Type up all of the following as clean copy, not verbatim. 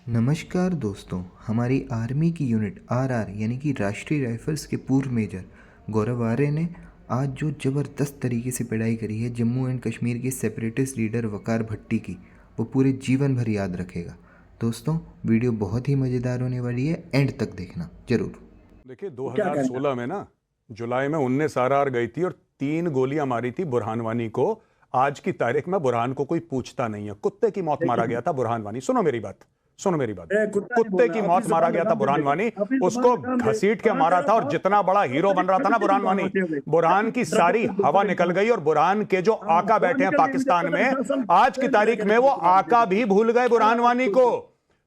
नमस्कार दोस्तों, हमारी आर्मी की यूनिट आरआर यानी कि राष्ट्रीय राइफल्स के पूर्व मेजर गौरव आर्य ने आज जो ज़बरदस्त तरीके से पिटाई करी है जम्मू एंड कश्मीर के सेपरेटिस्ट लीडर वकार भट्टी की, वो पूरे जीवन भर याद रखेगा। दोस्तों, वीडियो बहुत ही मज़ेदार होने वाली है, एंड तक देखना जरूर। देखिए 2016 में ना जुलाई में 19 आरआर गई थी और 3 गोलियां मारी थी बुरहान वानी को। आज की तारीख में बुरहान को कोई पूछता नहीं है। कुत्ते की मौत मारा गया था बुरहान वानी। सुनो मेरी बात। कुत्ते की मौत मारा गया था बुरहान वानी। उसको घसीट के मारा था और जितना बड़ा हीरो बन रहा था ना बुरहान वानी, बुरहान की सारी हवा निकल गई और बुरहान के जो आका बैठे हैं पाकिस्तान में, आज की तारीख में वो आका भी भूल गए बुरहान वानी को।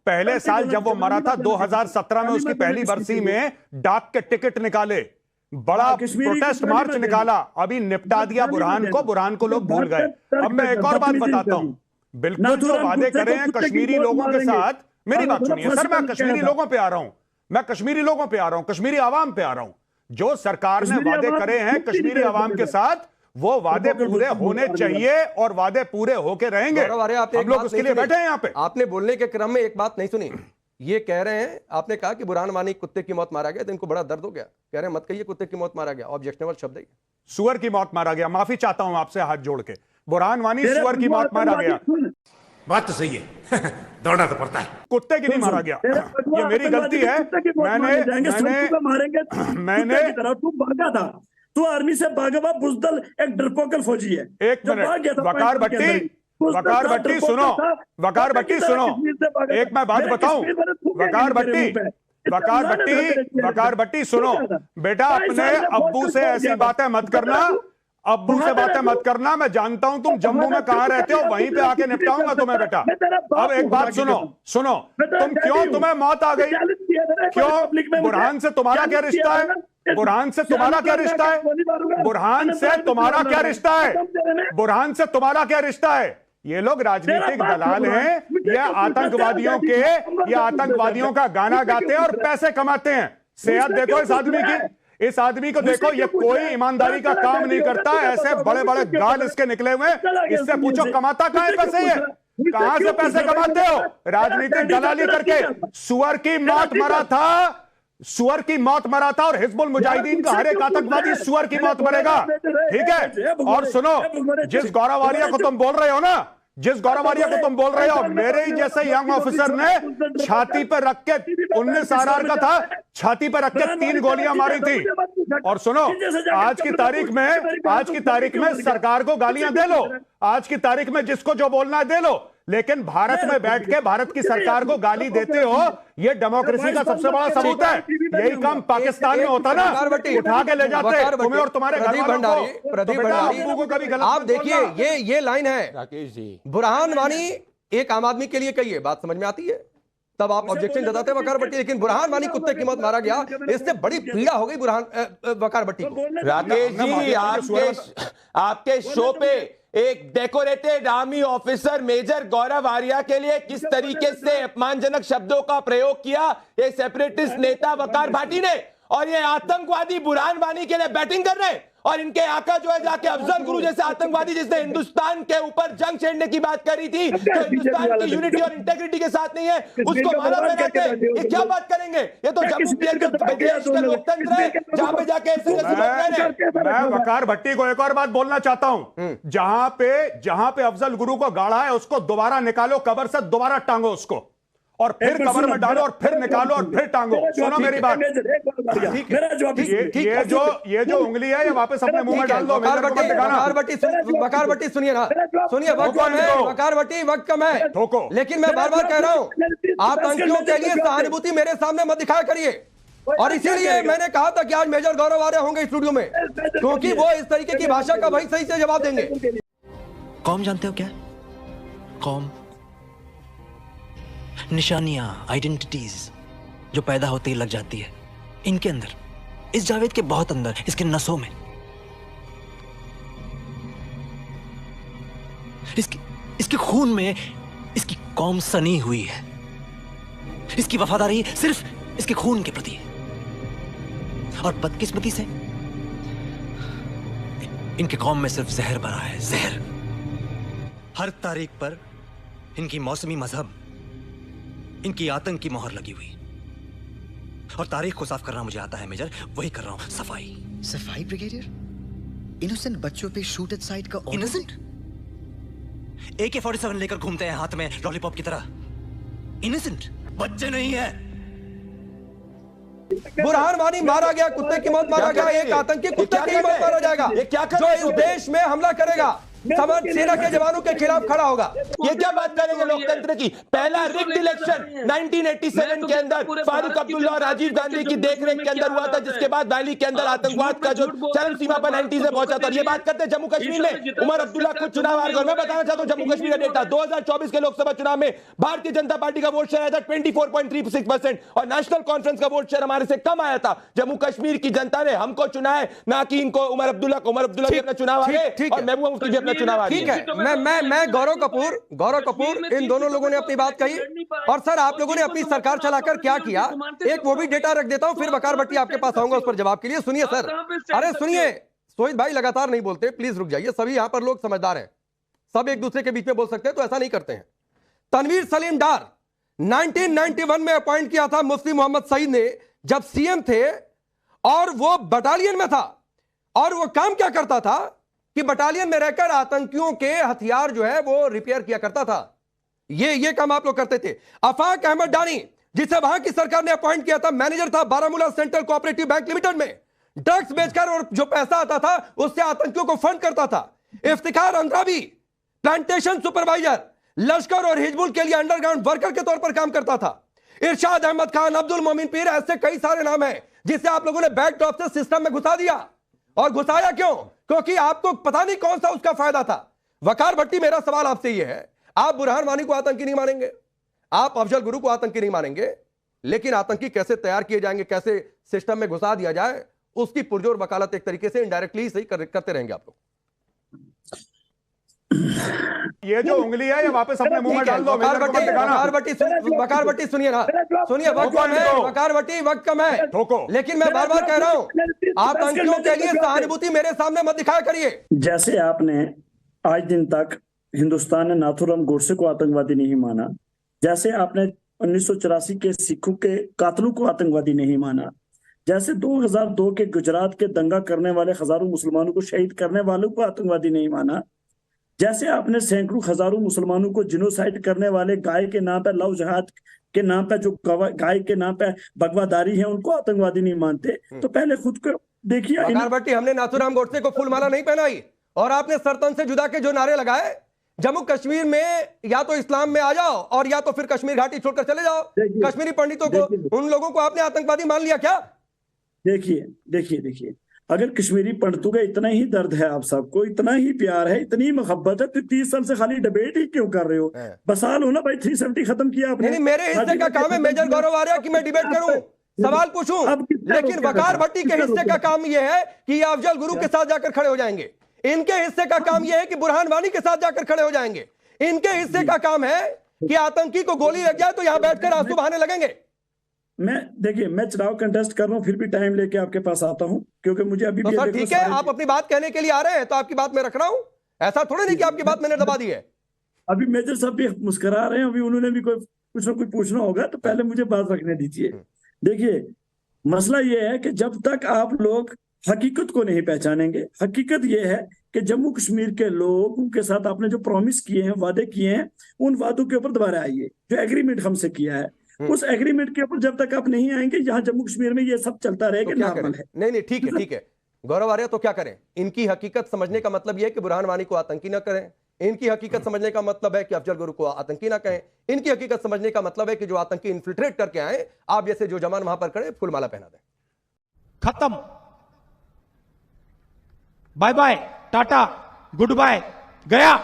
पहले साल जब वो मरा था 2017 में, उसकी पहली बरसी में डाक के टिकट निकाले, बड़ा प्रोटेस्ट मार्च निकाला, अभी निपटा दिया बुरहान को लोग भूल गए। अब मैं एक और बात बताता हूं। बिल्कुल जो वादे करे हैं कश्मीरी लोगों के साथ, मेरी बात सुनिए सर, मैं कश्मीरी लोगों पे आ रहा हूं, मैं कश्मीरी लोगों पे आ रहा हूं, कश्मीरी आवाम पे आ रहा हूं। जो सरकार ने वादे करे हैं कश्मीरी आवाम के साथ, वो वादे पूरे होने चाहिए और वादे पूरे होके रहेंगे। हम लोग उसके लिए बैठे हैं यहाँ पे। आपने बोलने के क्रम में एक बात नहीं सुनी। ये कह रहे हैं, आपने कहा कि बुरहान वानी कुत्ते की मौत मारा गया, तो इनको बड़ा दर्द हो गया। कह रहे हैं मत कहिए कुत्ते की मौत मारा गया, ऑब्जेक्शनेबल शब्द है। सुअर की मौत मारा गया। माफी चाहता हूं आपसे हाथ जोड़ के। बुरहान वानी सुअर की मौत मारा गया। बात तो सही है। दौड़ना तो पड़ता है। कुत्ते की नहीं मारा गया। ये मेरी गलती है। मैंने तू भागा था, तू आर्मी से भागा हुआ बुजदल एक डरपोकल फौजी है। एक मिनट, वकार भट्टी सुनो, वकार भट्टी सुनो, एक मैं बात बताऊं। वकार भट्टी सुनो बेटा, अपने अब्बू से ऐसी बातें मत करना, अब्बू से बातें मत करना। मैं जानता हूं तुम जम्मू में कहां रहते हो, वहीं पे आके निपटाऊंगा तुम्हें बेटा। अब एक बात सुनो, तुम्हें मौत आ गई क्यों? बुरहान से तुम्हारा क्या रिश्ता है? बुरहान से तुम्हारा क्या रिश्ता है? बुरहान से तुम्हारा क्या रिश्ता है? बुरहान से तुम्हारा क्या रिश्ता है? ये लोग राजनीतिक दलाल हैं, ये आतंकवादियों का गाना गाते हैं और पैसे कमाते हैं। सेहत देखो इस आदमी की, इस आदमी को देखो, ये कोई ईमानदारी का काम नहीं करता। ऐसे बड़े बड़े गाल इसके निकले हुए। इससे पूछो कमाता कहां है पैसे? ये कहां से पैसे कमाते हो? राजनीतिक दलाली करके। सुअर की मौत मरा था और हिजबुल मुजाहिदीन का हर एक आतंकवादी सुअर की मौत मरेगा, ठीक है? और सुनो, जिस गौरव आर्य को तुम बोल रहे हो ना, मेरे ही जैसे यंग ऑफिसर ने छाती पर रख के 19 आरआर का था, छाती पर रख के 3 गोलियां मारी थी। और सुनो, आज की तारीख में सरकार को गालियां दे लो, आज की तारीख में जिसको जो बोलना है दे लो, लेकिन भारत में बैठ के भारत की सरकार को गाली देते हो, ये डेमोक्रेसी का सबसे बड़ा सबूत है। यही काम पाकिस्तान में होता ना, उठा के ले जाते तुम्हें और तुम्हारे प्रदीप भंडारी को कभी गलत। आप देखिए, ये लाइन है राकेश जी, बुरहान वानी एक आम आदमी के लिए कही है, बात समझ में आती है, तब आप ऑब्जेक्शन जताते हैं वकार भट्टी। लेकिन बुरहान वानी कुत्ते की मौत मारा गया, इससे बड़ी पीड़ा हो गई वकार भट्टी को। राकेश जी, आपके शो पे एक डेकोरेटेड आर्मी ऑफिसर मेजर गौरव आर्या के लिए किस तरीके से अपमानजनक शब्दों का प्रयोग किया ये सेपरेटिस्ट नेता वकार भाटी ने, और ये आतंकवादी बुरहान वानी के लिए बैटिंग कर रहे हैं। और इनके आका जो है जाके अफजल गुरु जैसे आतंकवादी जिसने हिंदुस्तान के ऊपर जंग छेड़ने की बात करी थी, जो हिंदुस्तान की यूनिटी और इंटेग्रिटी के साथ नहीं है, उसको मारा पहना के ये क्या बात करेंगे? ये तो जम्मू देश के लोकतंत्र है, जहां पे जाके मैं वकार भट्टी को एक और बात बोलना चाहता हूं। जहां पे अफजल गुरु को गाड़ा है, उसको दोबारा निकालो कब्र से, दोबारा टांगो उसको, और फिर कब्र में डालो और फिर निकालो और फिर टांगो। सुनो मेरी बात, ये जो उंगली है ये वापस अपने मुंह में डाल दो। वकार भट्टी सुनिए ना, सुनिए, वक्त कम है वकार भट्टी, वक्त कम है, लेकिन मैं बार बार कह रहा हूं, आतंकियों के लिए सहानुभूति मेरे सामने मत दिखाया करिए। और इसीलिए मैंने कहा था कि आज मेजर गौरव आर्य होंगे स्टूडियो में, क्योंकि वो इस तरीके की भाषा का भाई सही से जवाब देंगे। कौम जानते हो क्या? कौम निशानियां, आइडेंटिटीज जो पैदा होते ही लग जाती है इनके अंदर, इस जावेद के बहुत अंदर, इसके नसों में। इसके खून में इसकी कौम सनी हुई है। इसकी वफादारी सिर्फ इसके खून के प्रति है, और बदकिस्मती से इनके कौम में सिर्फ जहर भरा है, जहर। हर तारीख पर इनकी मौसमी मजहब इनकी आतंक की मोहर लगी हुई। और तारीख को साफ करना मुझे आता है मेजर, वही कर रहा हूं। सफाई। सफाई ब्रिगेडियर? इनोसेंट बच्चों पे शूट एट साइट का ऑर्डर? इनोसेंट? AK-47 लेकर घूमते हैं हाथ में लॉलीपॉप की तरह। इनोसेंट बच्चे नहीं है। बुरहान वानी मारा गया, कुत्ते की मौत मारा गया, एक आतंकी कुत्ते की मौत मारा जाएगा जो इस देश में हमला करेगा, सेना के जवानों के खिलाफ खड़ा होगा। ये क्या बात करेंगे लोकतंत्र की? पहला रिग्ड इलेक्शन 1987 के अंदर फारूक अब्दुल्ला और राजीव गांधी की देखरेख के अंदर हुआ था, जिसके बाद वैली के अंदर आतंकवाद का जो चरम सीमा पर 90 से पहुंचा था। ये बात करते हैं जम्मू कश्मीर में उमर अब्दुल्ला खुद चुनाव हार गए। मैं बताना चाहता हूं जम्मू कश्मीर का डेटा 2024 के लोकसभा चुनाव में भारतीय जनता पार्टी का वोट शेयर आया था 24.36% और नेशनल कॉन्फ्रेंस का वोट शेयर हमारे से कम आया था। जम्मू कश्मीर की जनता ने हमको चुना है, ना कि इनको उमर अब्दुल्ला को। उमर अब्दुल्ला भी अपना चुनाव आ गए और महबूबा मुफ्ती भी अपना चुनाव आ गए। ठीक है, मैं गौरव कपूर इन दोनों लोगों ने अपनी बात कही। और सर आप लोगों ने अपनी सरकार चलाकर क्या किया, एक वो भी डेटा रख देता हूं, फिर वकार भट्टी आपके पास आऊंगा उस पर जवाब के लिए। सुनिए सर, अरे सुनिए, सोहित भाई लगातार नहीं बोलते, प्लीज रुक जाइए। सभी यहां पर लोग समझदार हैं, सब एक दूसरे के बीच में बोल सकते हैं, तो ऐसा नहीं करते हैं। तनवीर सलीम डार 1991 में अपॉइंट किया था मुफ्ती मोहम्मद सईद ने, जब सीएम थे, और वो बटालियन में था। और वो काम क्या करता था कि बटालियन में रहकर आतंकियों के हथियार जो है वो रिपेयर किया करता था। ये काम आप लोग करते थे। अफाक अहमद डानी, जिसे वहां की सरकार ने अपॉइंट किया था, मैनेजर था Baramulla central cooperative bank limited में, ड्रग्स बेचकर और जो पैसा आता था उससे आतंकियों को फंड करता था। इफ्तिखार अंद्राबी प्लांटेशन सुपरवाइजर, लश्कर और हिजबुल के लिए अंडरग्राउंड वर्कर के तौर पर काम करता था। इरशाद अहमद खान, अब्दुल मोमिन पीर, ऐसे कई सारे नाम हैं जिसे आप लोगों ने बैकड्रॉप से सिस्टम में घुसा दिया। और घुसाया क्यों? क्योंकि आपको पता नहीं कौन सा उसका फायदा था। वकार भट्टी, मेरा सवाल आपसे यह है, आप बुरहान वानी को आतंकी नहीं मानेंगे, आप अफजल गुरु को आतंकी नहीं मानेंगे, लेकिन आतंकी कैसे तैयार किए जाएंगे, कैसे सिस्टम में घुसा दिया जाए, उसकी पुरजोर वकालत एक तरीके से इनडायरेक्टली सही करते रहेंगे आप लोग। ये जो उंगली है ये वापस अपने मुंह में डाल दो। वकार भट्टी सुनिए ना, सुनिए, वक्त कम है वकार भट्टी, वक्त कम है, लेकिन मैं बार बार कह रहा हूं आतंकियों के लिए सहानुभूति मेरे सामने मत दिखाया करिए। जैसे आपने आज दिन तक हिंदुस्तान ने नाथुराम गोडसे को आतंकवादी नहीं माना, जैसे आपने 1984 के सिखों के कातलों को आतंकवादी नहीं माना, जैसे 2002 के गुजरात के दंगा करने वाले हजारों मुसलमानों को शहीद करने वालों को आतंकवादी नहीं माना, जैसे आपने सैकड़ों हजारों मुसलमानों को जिनोसाइड करने वाले गाय के नाम पे, लव जहाद के नाम पे, जो गाय के नाम पे बगवादारी है, उनको आतंकवादी नहीं मानते, तो पहले खुद को देखिए। वकार भट्टी, हमने नाथुराम गोडसे को फूलमाला नहीं पहनाई, और आपने सरतन से जुदा के जो नारे लगाए, जम्मू कश्मीर में या तो इस्लाम में आ जाओ और या तो फिर कश्मीर घाटी छोड़कर चले जाओ। कश्मीरी पंडितों को, उन लोगों को आपने आतंकवादी मान लिया क्या? देखिए, अगर कश्मीरी पंडितों का इतना ही दर्द है, आप सबको इतना ही प्यार है, इतनी मोहब्बत है, तो 30 साल से खाली डिबेट ही क्यों कर रहे हो? बसा लो ना भाई, 370 खत्म किया आपने। नहीं, मेरे हिस्से का काम है मेजर गौरव आर्या कि मैं डिबेट करूं, सवाल पूछूं, लेकिन वकार भट्टी के हिस्से का काम यह है कि ये अफजल गुरु के साथ जाकर खड़े हो जाएंगे। इनके हिस्से का काम यह है कि बुरहान वानी के साथ जाकर खड़े हो जाएंगे। इनके हिस्से का काम है कि आतंकी को गोली लग जाए तो यहां बैठकर आंसू बहाने लगेंगे। मैं चुनाव कंटेस्ट कर रहा हूं, फिर भी टाइम लेके आपके पास आता हूं, क्योंकि मुझे अभी तो सर ठीक है, आप अपनी बात कहने के लिए आ रहे हैं तो आपकी बात मैं रख रहा हूं, ऐसा थोड़ा नहीं कि आपकी बात मैंने दबा दी है। अभी मेजर साहब भी मुस्कुरा रहे हैं, अभी उन्होंने भी कुछ ना कुछ पूछना होगा, तो पहले मुझे बात रखने दीजिए। देखिए, मसला यह है कि जब तक आप लोग हकीकत को नहीं पहचानेंगे, हकीकत यह है कि जम्मू कश्मीर के लोगों के साथ आपने जो प्रॉमिस किए हैं, वादे किए हैं, उन वादों के ऊपर दोबारा आइए। जो एग्रीमेंट हमसे किया है, उस एग्रीमेंट के ऊपर जब तक आप नहीं आएंगे, यहाँ जम्मू कश्मीर में ये सब चलता रहेगा, तो नॉर्मल है। नहीं, ठीक है गौरव आर्या, तो क्या करें? इनकी हकीकत समझने का मतलब यह है कि बुरहान वानी को आतंकी ना करें, इनकी हकीकत समझने का मतलब है कि अफजल गुरु को आतंकी ना कहें, इनकी हकीकत समझने का मतलब है कि जो आतंकी इन्फिल्ट्रेट करके आए, आप जैसे जो जवान वहां पर खड़े, फूलमाला पहना दें। खत्म, bye bye, tata, good bye, गया।